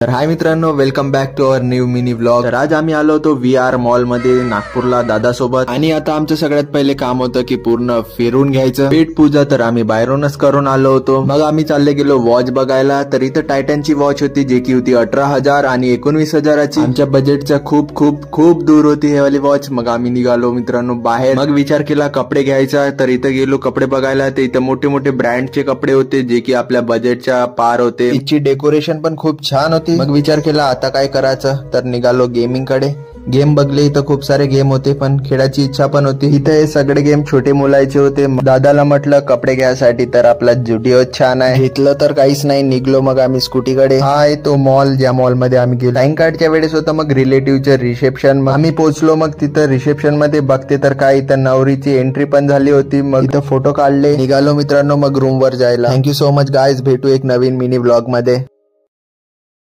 तर हाय मित्रांनो, welcome back to our new mini vlog. तर आज आम्ही आलो होतो VR मॉल मध्ये नागपूरला दादासोबत, आणि आता आमचं सगळ्यात पहिले काम होतं की पूर्ण फिरून घ्यायचं पेट पूजा। तर आम्ही बाहेरूनच करून आलो होतो। मग आम्ही चालले गेलो वॉच बघायला। तर इथं टायटनची वॉच होती जी की होती 18,000 आणि 19,000ची। आमच्या बजेटच्या खूप खूप खूप दूर होती हे वाली वॉच। मग आम्ही निघालो मित्रांनो बाहेर। मग विचार केला कपडे घ्यायचा, तर इथं गेलो कपडे बघायला। तर इथं मोठे मोठे ब्रँडचे कपडे होते जे की आपल्या बजेटच्या पार होते। इथची डेकोरेशन पण खूप छान होती। मग विचार केला आता काय करायचं, तर निघालो गेमिंग कडे। गेम बघले, इथं खूप सारे गेम होते पण खेळायची इच्छा पण होती। इथे हे सगळे गेम छोटे मुलाचे होते। दादाला म्हटलं कपडे घ्यायसाठी, तर आपला जुडिओ छान आहे। घेतलं तर काहीच नाही, निघलो मग आम्ही स्कूटीकडे। हा आहे तो मॉल ज्या मॉल मध्ये आम्ही गेलो। साइन कार्डच्या वेळेस होतं मग रिलेटिव्हचं रिसेप्शन। आम्ही पोहोचलो मग तिथं रिसेप्शन मध्ये बघते तर काय इथं नवरीची एंट्री पण झाली होती। मग इथं फोटो काढले, निघालो मित्रांनो मग रूम वर जायला। थँक्यू सो मच गाईज, भेटू एक नवीन मिनी व्लॉग मध्ये।